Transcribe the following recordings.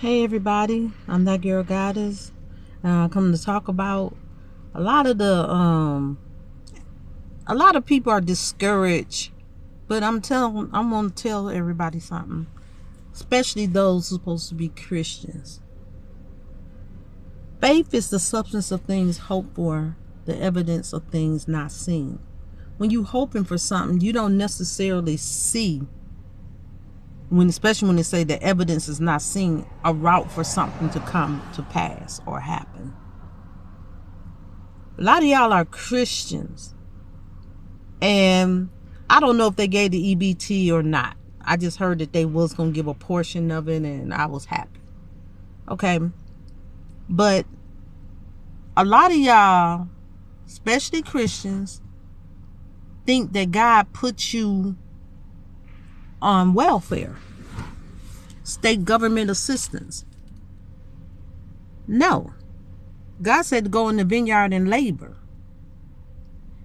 Hey everybody, I'm that girl Goddess. Coming to talk about a lot of a lot of people are discouraged, but I'm gonna tell everybody something, especially those who are supposed to be Christians. Faith is the substance of things hoped for, the evidence of things not seen. When you hoping for something, you don't necessarily see, especially when they say the evidence is not seen, a route for something to come to pass or happen. A lot of y'all are Christians, and I don't know if they gave the EBT or not. I just heard that they was going to give a portion of it, and I was happy. Okay. But a lot of y'all, especially Christians, think that God put you on welfare, state government assistance. No. God said to go in the vineyard and labor.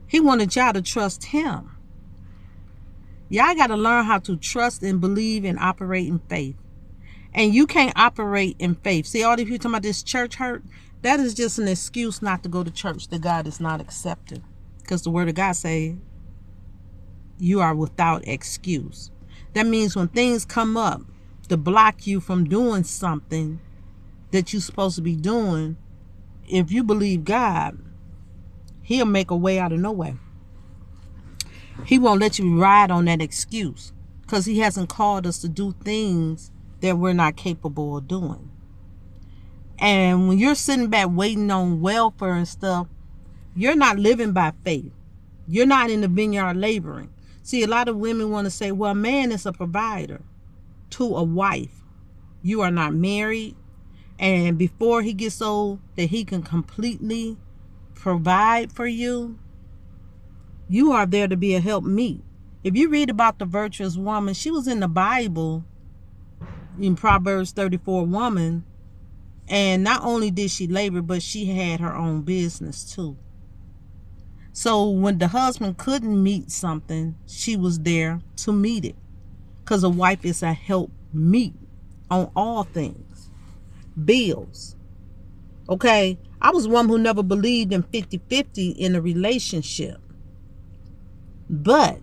He wanted y'all to trust him. Y'all got to learn how to trust and believe and operate in faith. And you can't operate in faith. See, all these people talking about this church hurt, that is just an excuse not to go to church that God is not accepting. Because the word of God say you are without excuse. That means when things come up to block you from doing something that you're supposed to be doing, if you believe God, he'll make a way out of no way. He won't let you ride on that excuse, because he hasn't called us to do things that we're not capable of doing. And when you're sitting back waiting on welfare and stuff, you're not living by faith. You're not in the vineyard laboring. See, a lot of women want to say, well, man is a provider to a wife. You are not married. And before he gets old, that he can completely provide for you, you are there to be a helpmeet. If you read about the virtuous woman, she was in the Bible, in Proverbs 34 woman, and not only did she labor, but she had her own business too. So when the husband couldn't meet something, she was there to meet it, because a wife is a helpmeet on all things. Bills. Okay, I was one who never believed in 50-50 in a relationship. But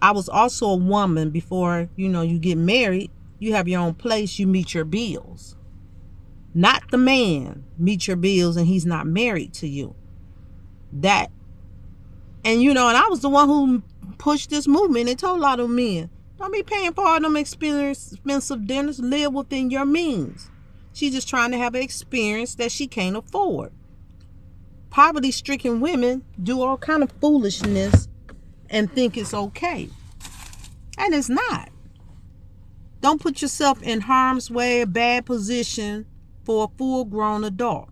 I was also a woman before, you get married, you have your own place, you meet your bills. Not the man meet your bills and he's not married to you. And I was the one who pushed this movement and told a lot of men, don't be paying for all them expensive dinners, live within your means. She's just trying to have an experience that she can't afford. Poverty-stricken women do all kind of foolishness and think it's okay. And it's not. Don't put yourself in harm's way, a bad position for a full-grown adult.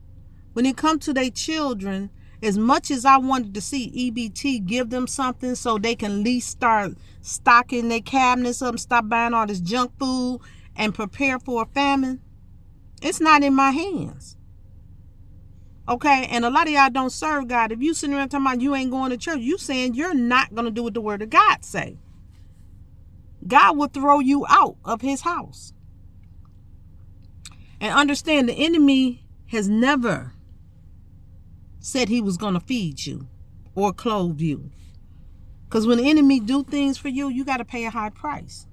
When it comes to their children, as much as I wanted to see EBT give them something so they can at least start stocking their cabinets up and stop buying all this junk food and prepare for a famine, it's not in my hands. Okay, and a lot of y'all don't serve God. If you sitting around talking about you ain't going to church, you saying you're not going to do what the word of God say. God will throw you out of his house. And understand, the enemy has never said he was going to feed you or clothe you. Because when the enemy do things for you, you got to pay a high price.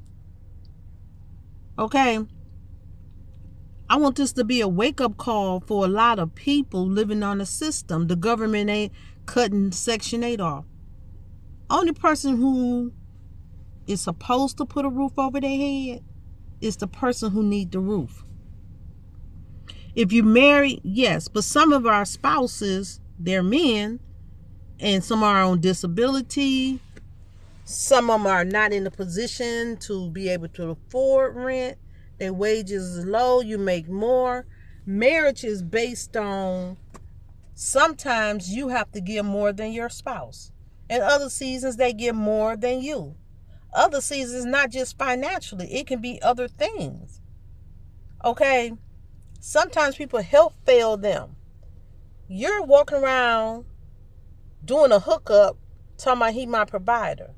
Okay? I want this to be a wake-up call for a lot of people living on the system. The government ain't cutting Section 8 off. Only person who is supposed to put a roof over their head is the person who need the roof. If you're married, yes, but some of our spouses, they're men, and some are on disability. Some of them are not in a position to be able to afford rent. Their wages is low, you make more. Marriage is based on, sometimes you have to give more than your spouse. In other seasons, they give more than you. Other seasons, not just financially, it can be other things. Okay? Sometimes people health fail them. You're walking around doing a hookup, talking about he my provider,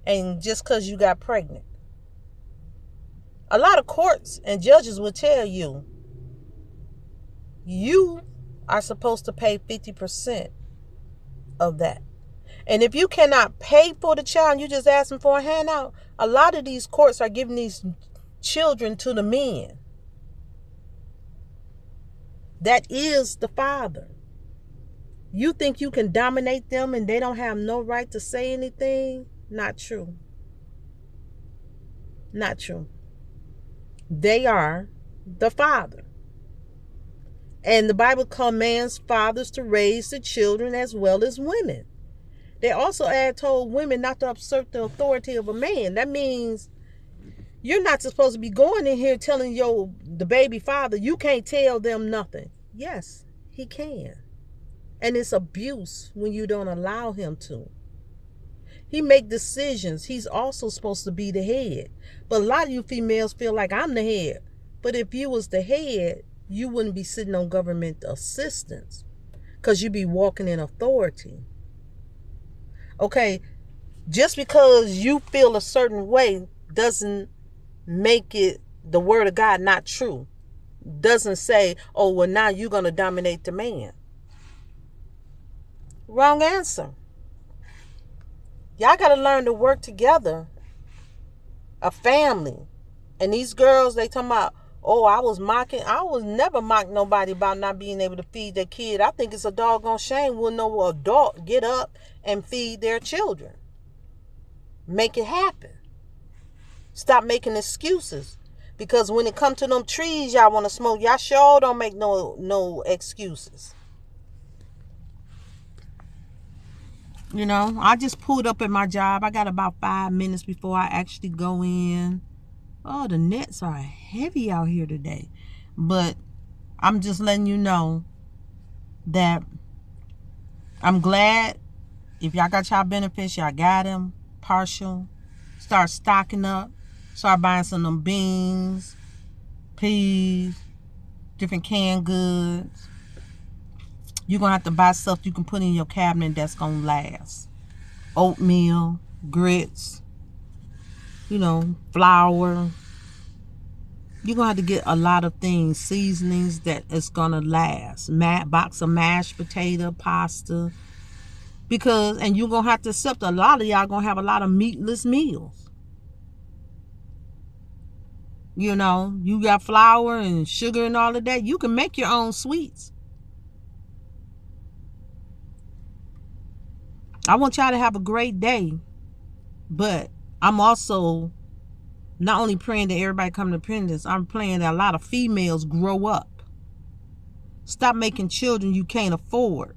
and just because you got pregnant. A lot of courts and judges will tell you, You are supposed to pay 50% of that. And if you cannot pay for the child, you just asking for a handout. A lot of these courts are giving these children to the men. That is the father. You think you can dominate them and they don't have no right to say anything? Not true. Not true. They are the father. And the Bible commands fathers to raise the children as well as women. They also told women not to usurp the authority of a man. That means you're not supposed to be going in here telling the baby father, you can't tell them nothing. Yes, he can. And it's abuse when you don't allow him to. He make decisions. He's also supposed to be the head. But a lot of you females feel like I'm the head. But if you was the head, you wouldn't be sitting on government assistance, because you'd be walking in authority. Okay, just because you feel a certain way doesn't make it the word of God not true. Doesn't say, oh, well, now you're going to dominate the man. Wrong answer. Y'all got to learn to work together. A family. And these girls, they talking about, oh, I was never mock nobody about not being able to feed their kid. I think it's a doggone shame when no adult get up and feed their children. Make it happen. Stop making excuses. Because when it comes to them trees y'all want to smoke, y'all sure don't make no excuses. You know, I just pulled up at my job. I got about 5 minutes before I actually go in. Oh, the nets are heavy out here today. But I'm just letting you know that I'm glad if y'all got y'all benefits, y'all got them partial. Start stocking up. Start buying some of them beans, peas, different canned goods. You're going to have to buy stuff you can put in your cabinet that's going to last. Oatmeal, grits, flour. You're going to have to get a lot of things, seasonings that is going to last. Box of mashed potato, pasta. And you're going to have to accept a lot of y'all going to have a lot of meatless meals. You got flour and sugar and all of that. You can make your own sweets. I want y'all to have a great day. But I'm also not only praying that everybody come to repentance, I'm praying that a lot of females grow up. Stop making children you can't afford.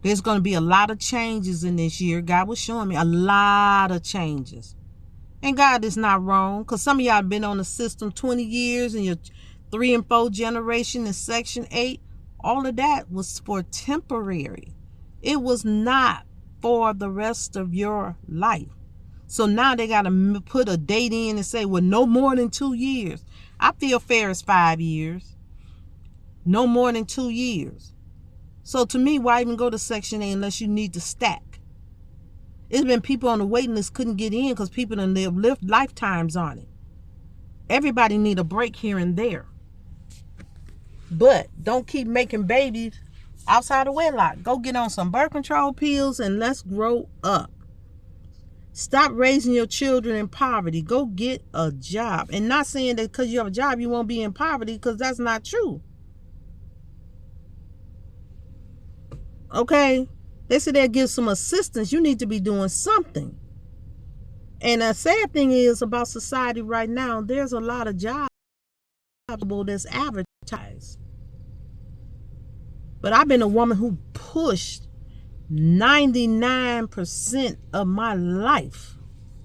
There's going to be a lot of changes in this year. God was showing me a lot of changes. And God is not wrong, because some of y'all have been on the system 20 years and your 3 and 4 generation in Section 8. All of that was for temporary. It was not for the rest of your life. So now they got to put a date in and say, well, no more than 2 years. I feel fair as 5 years. No more than 2 years. So to me, why even go to Section 8 unless you need to stack? It's been people on the waiting list couldn't get in because people done lived lifetimes on it. Everybody need a break here and there. But don't keep making babies outside of wedlock. Go get on some birth control pills and let's grow up. Stop raising your children in poverty. Go get a job. And not saying that because you have a job you won't be in poverty, because that's not true. Okay? They say they'll give some assistance. You need to be doing something. And the sad thing is about society right now, there's a lot of jobs that's advertised. But I've been a woman who pushed 99% of my life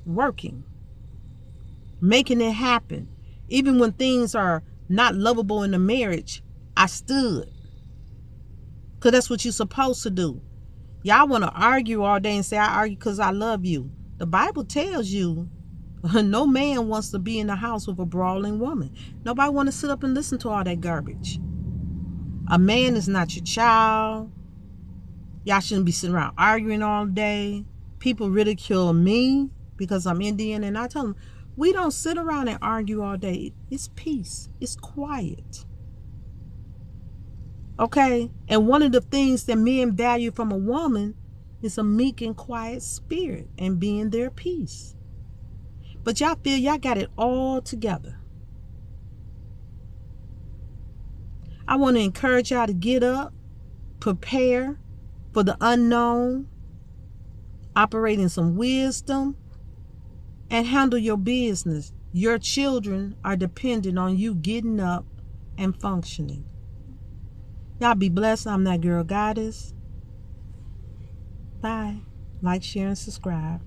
working, making it happen. Even when things are not lovable in the marriage, I stood. Because that's what you're supposed to do. Y'all want to argue all day and say, I argue because I love you. The Bible tells you no man wants to be in the house with a brawling woman. Nobody want to sit up and listen to all that garbage. A man is not your child. Y'all shouldn't be sitting around arguing all day. People ridicule me because I'm Indian, and I tell them, we don't sit around and argue all day. It's peace. It's quiet. Okay? And one of the things that men value from a woman is a meek and quiet spirit and being their peace. But y'all feel y'all got it all together. I want to encourage y'all to get up, prepare for the unknown, operate in some wisdom, and handle your business. Your children are dependent on you getting up and functioning. Y'all be blessed. I'm that girl goddess. Bye. Like, share, and subscribe.